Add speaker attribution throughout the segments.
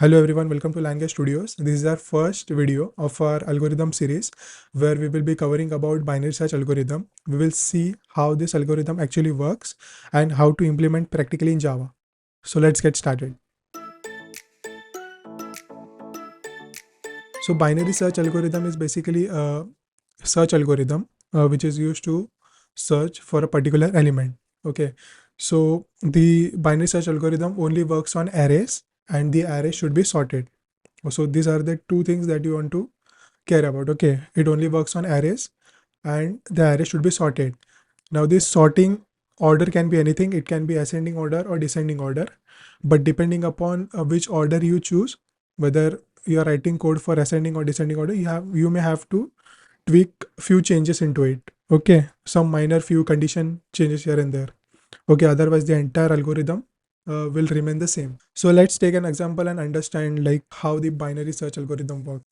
Speaker 1: Hello everyone, welcome to LionGuest Studios. This is our first video of our algorithm series where we will be covering about binary search algorithm. We will see how this algorithm actually works and how to implement practically in Java. So let's get started. So binary search algorithm is basically a search algorithm which is used to search for a particular element. Okay, so the binary search algorithm only works on arrays and the array should be sorted. So these are the two things that you want to care about. Okay, it only works on arrays and the array should be sorted. Now this sorting order can be anything. It can be ascending order or descending order, but depending upon which order you choose, whether you are writing code for ascending or descending order, you may have to tweak few changes into it. Okay, some minor few condition changes here and there. Okay, otherwise the entire algorithm will remain the same. So let's take an example and understand like how the binary search algorithm works.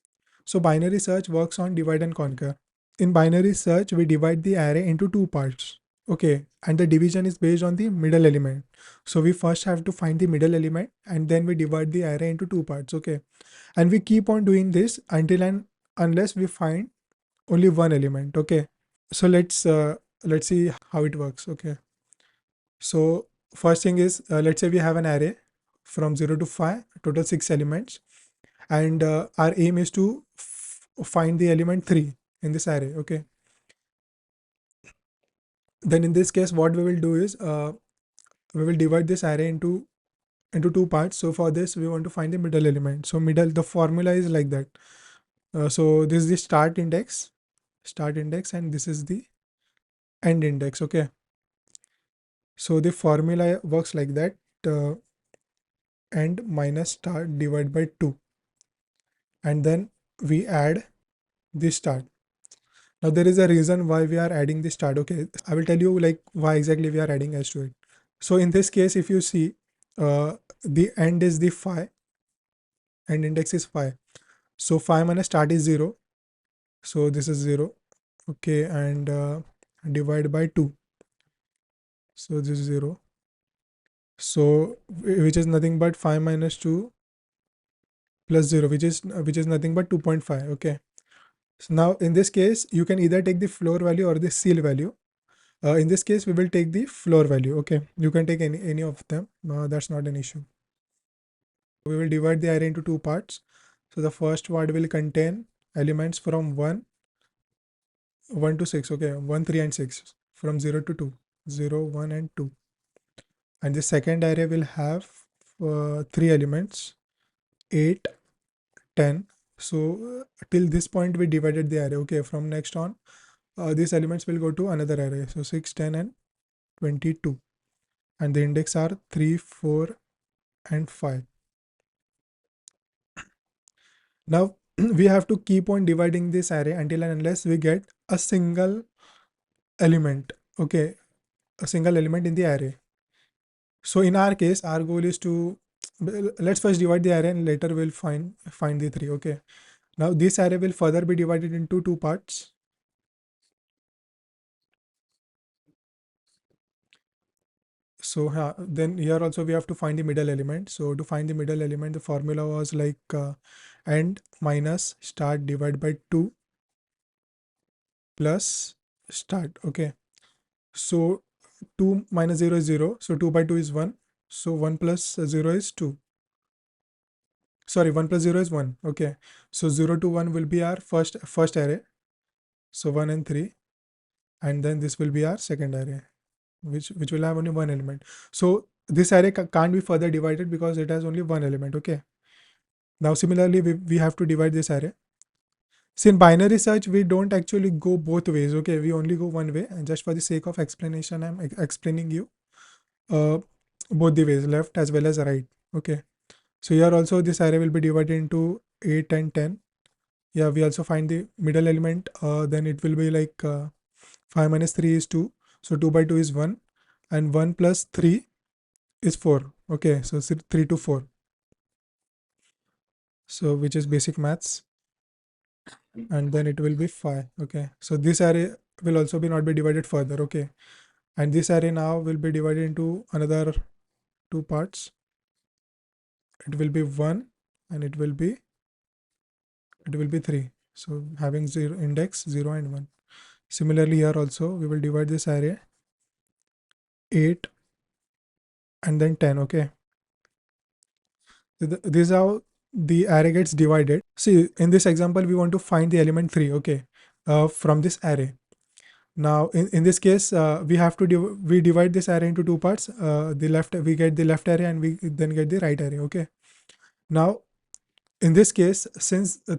Speaker 1: So binary search works on divide and conquer. In binary search, we divide the array into two parts. Okay, and the division is based on the middle element. So we first have to find the middle element and then we divide the array into two parts. Okay, and we keep on doing this until and unless we find only one element. Okay, so let's see how it works. Okay, so first thing is let's say we have an array from 0 to 5, total 6 elements, and our aim is to find the element 3 in this array. Okay, then in this case what we will do is we will divide this array into two parts. So for this we want to find the middle element. So middle, the formula is like that. So this is the start index and this is the end index. Okay, so the formula works like that. End minus start divided by 2, and then we add the start. Now there is a reason why we are adding the start. Okay, I will tell you like why exactly we are adding s to it. So in this case, if you see, the end is the 5, and index is 5. So 5 minus start is 0. So this is 0. Okay, and divide by 2. So this is 0. So which is nothing but 5 minus 2 plus 0, which is nothing but 2.5. Okay. So now in this case, you can either take the floor value or the seal value. In this case, we will take the floor value. Okay, you can take any of them. That's not an issue. We will divide the array into two parts. So the first part will contain elements from 1 to 6. Okay, 1, 3 and 6, from 0 to 2, 0, 1 and 2. And the second array will have 3 elements, 8, 10. So till this point we divided the array. Okay, from next on, these elements will go to another array. So 6, 10 and 22. And the index are 3, 4 and 5. Now we have to keep on dividing this array until and unless we get a single element. Okay, a single element in the array. So in our case, our goal is to, let's first divide the array and later we'll find the 3. Okay, now this array will further be divided into two parts. So then here also we have to find the middle element. So to find the middle element, the formula was like end minus start divided by 2 plus start. Okay, so 2 minus 0 is 0. So 2 by 2 is 1. So 1 plus 0 is 2. Sorry, 1 plus 0 is 1. Okay, so 0 to 1 will be our first array. So 1 and 3, and then this will be our second array, which will have only one element. So this array can't be further divided because it has only one element. Okay, now similarly we have to divide this array. So in binary search we don't actually go both ways. Okay, we only go one way, and just for the sake of explanation I'm explaining you both the ways, left as well as right. Okay, so here also this array will be divided into 8 and 10. Yeah, we also find the middle element. Then it will be like 5 minus 3 is 2. So 2 by 2 is 1, and 1 plus 3 is 4. Okay, so 3 to 4. So which is basic maths, and then it will be 5. Okay, so this array will also be not be divided further. Okay, and this array now will be divided into another two parts. It will be 1 and it will be 3. So having zero index 0 and 1. Similarly here also we will divide this array 8 and then 10. Okay, this is how the array gets divided. See, in this example we want to find the element 3. Okay, from this array. Now in this case we have to we divide this array into two parts. The left, we get the left array and we then get the right array. Okay, now in this case, since the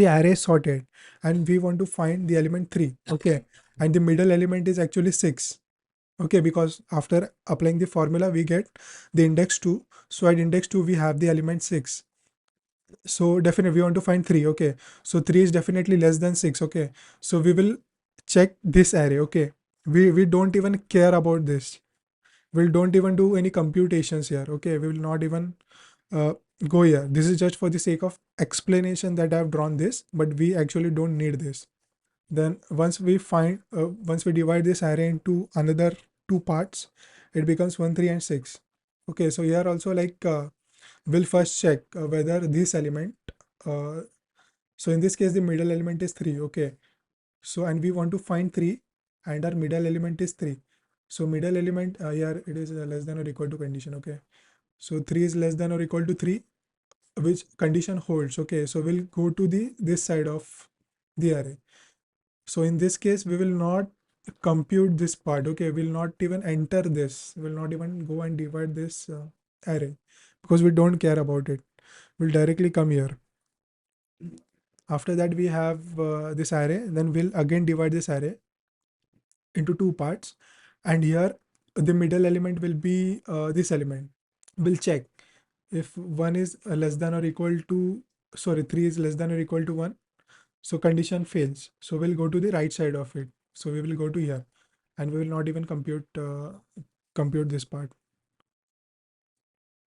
Speaker 1: array is sorted and we want to find the element 3. Okay, and the middle element is actually 6. Okay, because after applying the formula we get the index 2. So at index 2 we have the element 6. So definitely we want to find 3. Okay, so 3 is definitely less than 6. Okay, so we will check this array. Okay, we don't even care about this. We don't even do any computations here. Okay, we will not even uh, go here. This is just for the sake of explanation that I've drawn this, but we actually don't need this. Then once we divide this array into another two parts, it becomes 1, 3 and 6. Okay, so here also like we'll first check whether this element, uh, so in this case the middle element is 3. Okay, so and we want to find 3 and our middle element is 3. So middle element, here it is less than or equal to condition. Okay, so 3 is less than or equal to 3, which condition holds. Okay, so we'll go to this side of the array. So in this case we will not compute this part. Okay, we'll not even enter this, we'll not even go and divide this array, because we don't care about it. We'll directly come here. After that we have this array, then we'll again divide this array into two parts, and here the middle element will be this element. We'll check if 1 is less than or equal to, sorry, 3 is less than or equal to 1. So condition fails. So we'll go to the right side of it. So we will go to here and we will not even compute this part.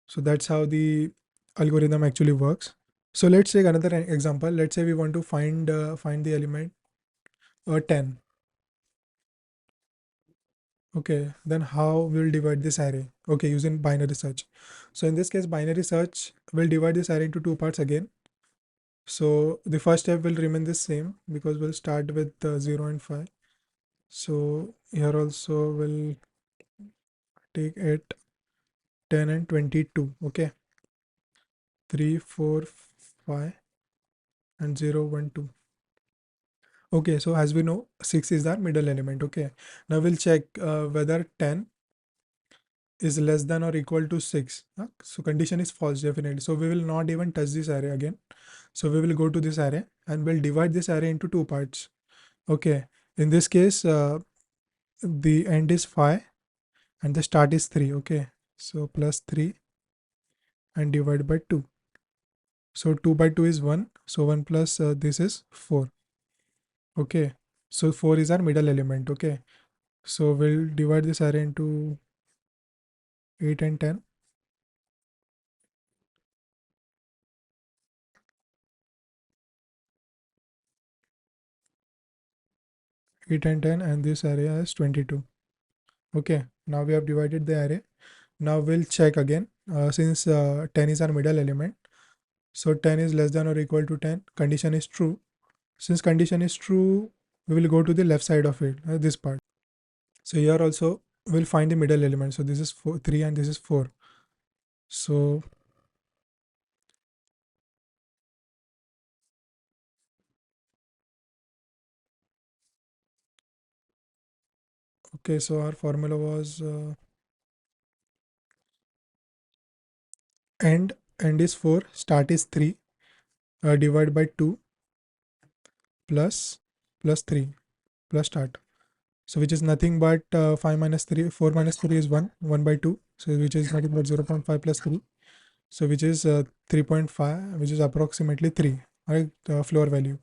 Speaker 1: So that's how the algorithm actually works. So let's take another example. Let's say we want to find the element 10. Okay, then how we'll divide this array? Okay, using binary search. So in this case, binary search will divide this array into two parts again. So the first step will remain the same because we'll start with 0 and 5. So here also we'll take 8, 10 and 22. Okay, 3, 4, 5 and 0, 1, 2. Okay, so as we know, 6 is our middle element. Okay, now we'll check whether 10 is less than or equal to 6. So condition is false definitely. So we will not even touch this array again. So we will go to this array and we'll divide this array into two parts. Okay, in this case the end is 5 and the start is 3. Okay, so plus 3 and divide by 2. So 2 by 2 is 1. So 1 plus this is 4. Okay, so 4 is our middle element. Okay, so we'll divide this array into 8 and 10. 8 and 10, and this array has 22. Okay, now we have divided the array. Now we'll check again since 10 is our middle element. So 10 is less than or equal to 10. Condition is true. Since condition is true, we will go to the left side of it, this part. So here also we'll find the middle element. So this is 3 and this is 4. So okay, so our formula was end is 4, start is 3, divide by 2 plus 3 plus start. So which is nothing but 5 minus 3, 4 minus 3 is 1, 1 by 2. So which is nothing but 0 0.5 plus 3. So which is 3.5, which is approximately 3, right? Floor value.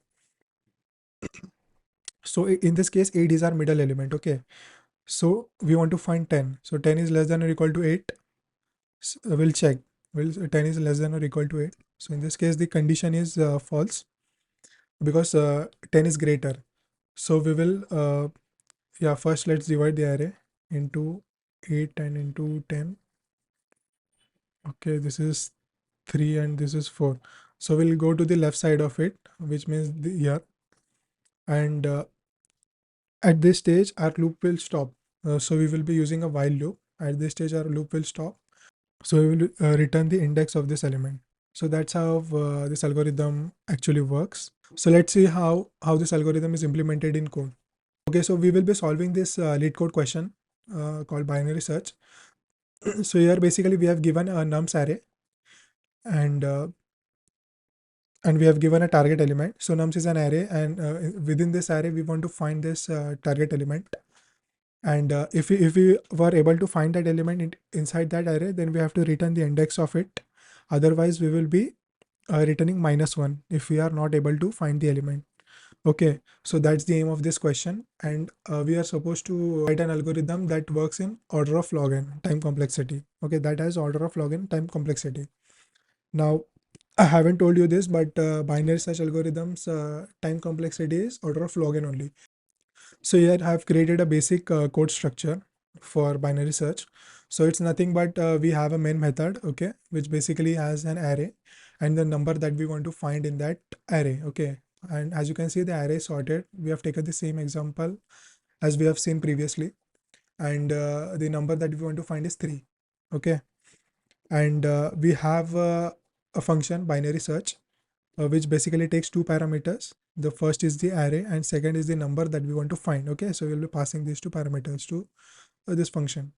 Speaker 1: So in this case, 8 is our middle element. Okay, so we want to find 10. So 10 is less than or equal to 8. We'll check. 10 is less than or equal to 8. So in this case, the condition is false because 10 is greater. So we will, yeah, first let's divide the array into 8 and into 10. Okay, this is 3 and this is 4. So we'll go to the left side of it, which means the here, and at this stage our loop will stop. So we will be using a while loop. At this stage our loop will stop, so we will return the index of this element. So that's how this algorithm actually works. So let's see how this algorithm is implemented in code. Okay, so we will be solving this lead code question called binary search. So here basically we have given a nums array, and we have given a target element. So nums is an array, and within this array we want to find this target element. And if we were able to find that element inside that array, then we have to return the index of it. Otherwise we will be returning -1 if we are not able to find the element. Okay, so that's the aim of this question, and we are supposed to write an algorithm that works in order of log n time complexity. Okay, that has order of log n time complexity. Now, I haven't told you this, but binary search algorithms time complexity is order of log n only. So here I have created a basic code structure for binary search. So it's nothing but we have a main method, okay, which basically has an array and the number that we want to find in that array, okay. And as you can see, the array is sorted. We have taken the same example as we have seen previously, and the number that we want to find is 3, okay. And we have a function binary search, which basically takes two parameters. The first is the array and second is the number that we want to find. Okay, so we'll be passing these two parameters to this function.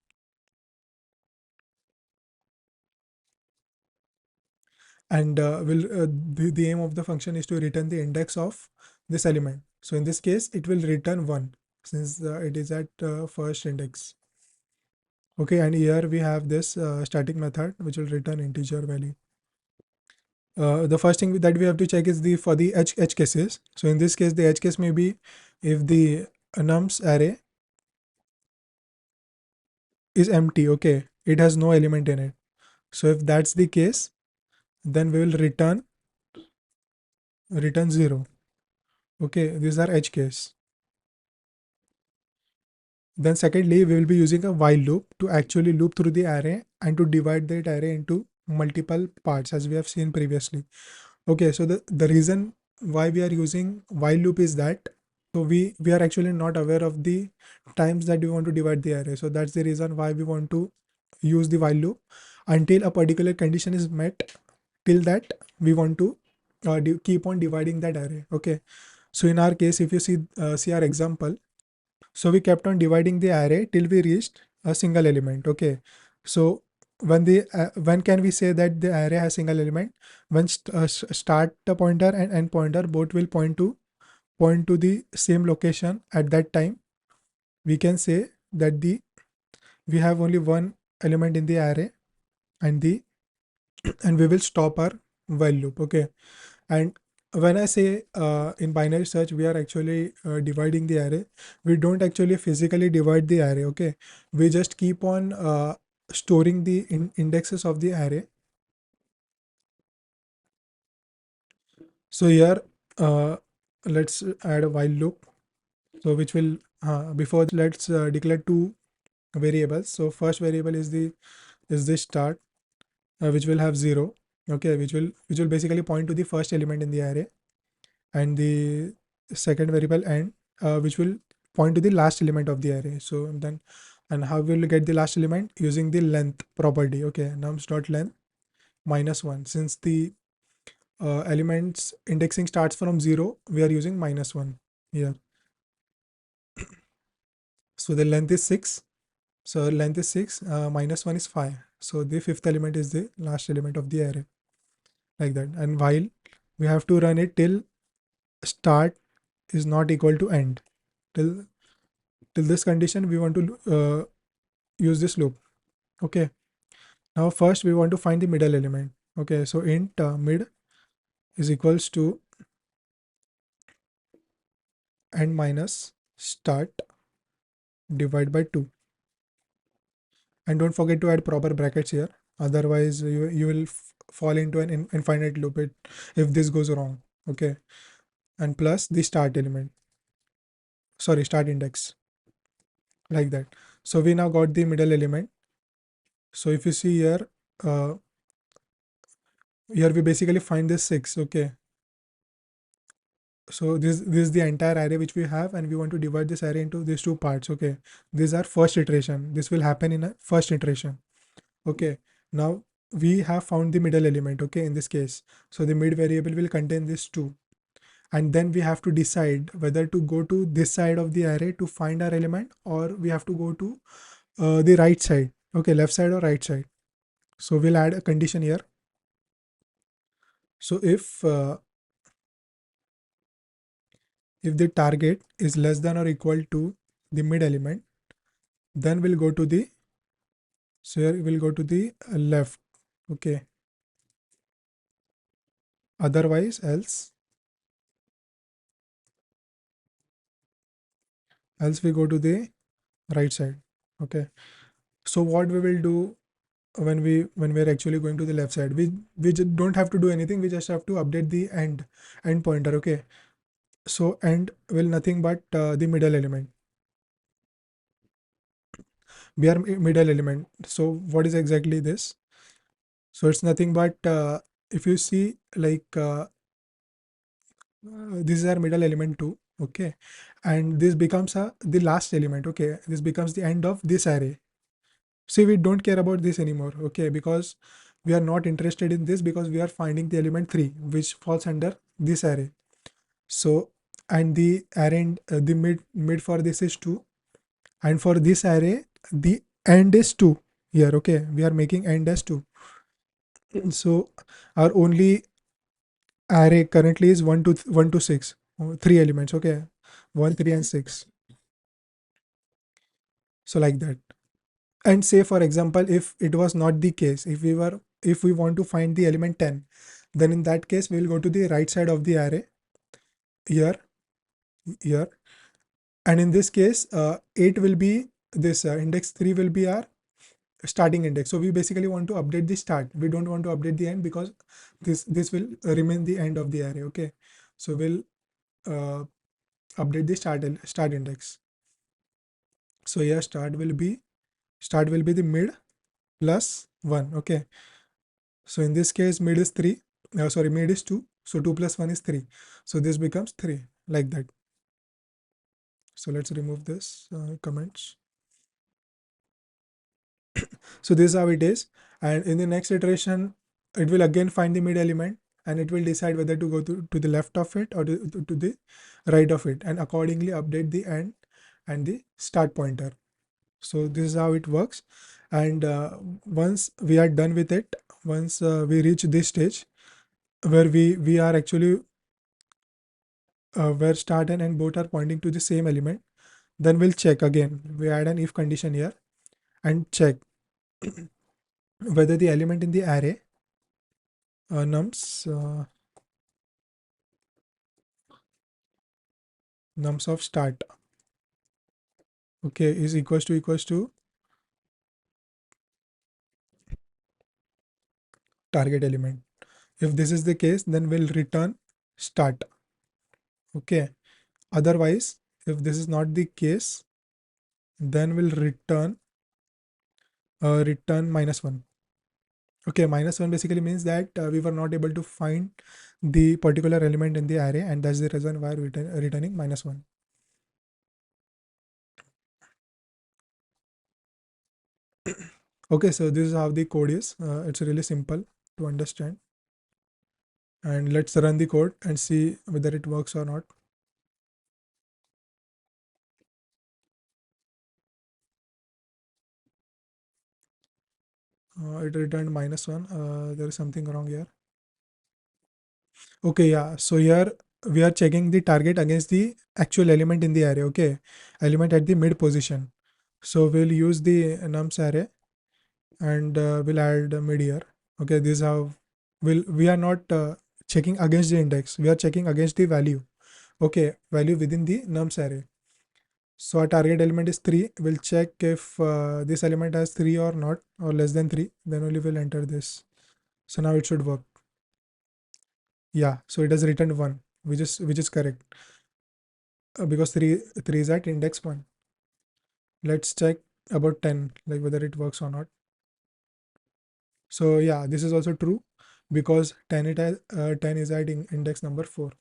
Speaker 1: And the aim of the function is to return the index of this element. So in this case, it will return 1 since it is at first index. Okay, and here we have this static method which will return integer value. The first thing that we have to check is the for the edge cases. So in this case, the edge case may be if the nums array is empty, okay, it has no element in it. So if that's the case, then we will return 0. Okay, these are edge case. Then secondly, we will be using a while loop to actually loop through the array and to divide that array into multiple parts as we have seen previously. Okay, so the reason why we are using while loop is that so we are actually not aware of the times that we want to divide the array. So that's the reason why we want to use the while loop until a particular condition is met. Till that we want to keep on dividing that array. Okay, so in our case, if you see our example, so we kept on dividing the array till we reached a single element. Okay, so when can we say that the array has single element? When start pointer and end pointer both will point to the same location at that time, we can say that we have only one element in the array, and and we will stop our while loop. Okay, and when I say in binary search we are actually dividing the array, we don't actually physically divide the array. Okay, we just keep on storing the indexes of the array. So here let's add a while loop, so which will before let's declare two variables. So first variable is the start, which will have 0. Okay, which will basically point to the first element in the array, and the second variable end, which will point to the last element of the array. So then, and how will we get the last element? Using the length property. Okay, nums dot length -1. Since the elements indexing starts from 0, we are using -1 here. So the length is 6. So length is 6, -1 is 5. So the fifth element is the last element of the array, like that. And while we have to run it till start is not equal to end. Till this condition we want to use this loop. Okay, now first we want to find the middle element. Okay, so int mid is equals to end minus start divide by 2, and don't forget to add proper brackets here, otherwise you will fall into an infinite loop if this goes wrong. Okay, and plus the start element, sorry, start index, like that. So we now got the middle element. So if you see here, uh, here we basically find this 6. Okay, so this is the entire array which we have, and we want to divide this array into these two parts. Okay, these are first iteration. This will happen in a first iteration. Okay, now we have found the middle element. Okay, in this case, so the mid variable will contain this 2, and then we have to decide whether to go to this side of the array to find our element, or we have to go to the right side. Okay, left side or right side. So we'll add a condition here. So if the target is less than or equal to the mid element, then we'll go to the, so here we'll go to the left. Okay, otherwise else we go to the right side. Okay, so what we will do when we're actually going to the left side, we don't have to do anything. We just have to update the end pointer. Okay, so end will nothing but the middle element. We are middle element. So what is exactly this? So it's nothing but if you see, like this is our middle element too. Okay, and this becomes the last element. Okay, this becomes the end of this array. See, we don't care about this anymore. Okay, because we are not interested in this, because we are finding the element 3 which falls under this array. So, and the array the mid for this is 2, and for this array the end is 2 here. Okay, we are making end as 2. So our only array currently is 1 to 6, 3 elements. Okay, 1, 3 and 6. So like that. And say for example, if it was not the case, if we want to find the element 10, then in that case we will go to the right side of the array here, here, and in this case 8 will be this index 3 will be our starting index. So we basically want to update the start. We don't want to update the end, because this will remain the end of the array. Okay, so we'll update the start index. So here start will be the mid plus 1. Okay, so in this case mid is 3, sorry, mid is 2, so 2 plus 1 is 3, so this becomes 3, like that. So let's remove this comments. So this is how it is, and in the next iteration it will again find the mid element, and it will decide whether to go to the left of it or to the right of it, and accordingly update the end and the start pointer. So this is how it works. And once we are done with it, once we reach this stage where we are actually where start and end both are pointing to the same element, then we'll check again. We add an if condition here and check whether the element in the array nums of start, okay, is equals to target element. If this is the case, then we'll return start. Okay, otherwise if this is not the case, then we'll return -1. Okay, -1 basically means that we were not able to find the particular element in the array, and that's the reason why we're returning -1. Okay, so this is how the code is. It's really simple to understand. And let's run the code and see whether it works or not. It returned -1. There is something wrong here. Okay, yeah. So here we are checking the target against the actual element in the array. Okay, element at the mid position. So we'll use the nums array, and we'll add mid here. Okay, this is how we are not checking against the index. We are checking against the value. Okay, value within the nums array. So our target element is 3. We'll check if this element has 3 or not, or less than 3. Then only we'll enter this. So now it should work. Yeah, so it has returned 1, which is correct, because 3 is at index 1. Let's check about 10, like whether it works or not. So yeah, this is also true. because 10 is at index number 4.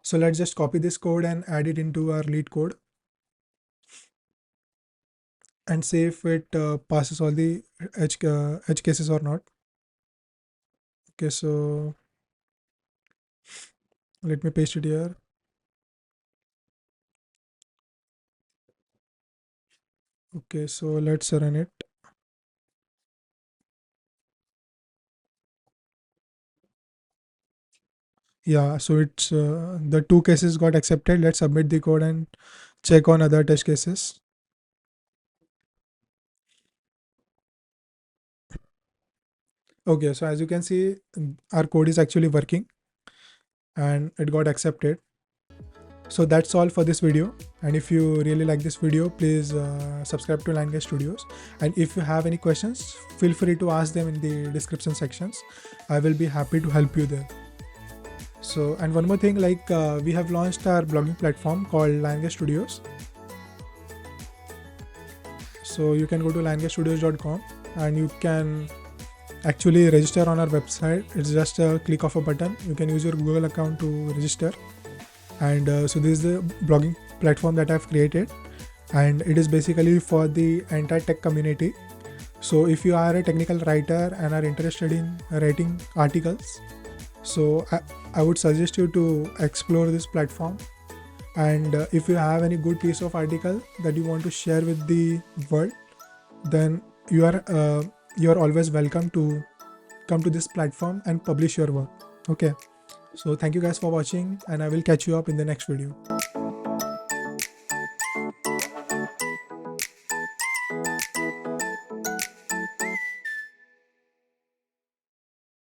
Speaker 1: So let's just copy this code and add it into our lead code and see if it passes all the edge cases or not. Okay, so let me paste it here. Okay, so let's run it. Yeah, so it's the 2 cases got accepted. Let's submit the code and check on other test cases. Okay, so as you can see, our code is actually working and it got accepted. So that's all for this video, and if you really like this video, please subscribe to LionGuest Studios, and if you have any questions, feel free to ask them in the description sections. I will be happy to help you there. So, and one more thing, like we have launched our blogging platform called LionGuest Studios. So you can go to liongueststudios.com and you can actually register on our website. It's just a click of a button. You can use your Google account to register. And so this is the blogging platform that I've created, and it is basically for the entire tech community. So if you are a technical writer and are interested in writing articles, so I would suggest you to explore this platform. And if you have any good piece of article that you want to share with the world, then you are always welcome to come to this platform and publish your work. Okay, so thank you guys for watching, and I will catch you up in the next video.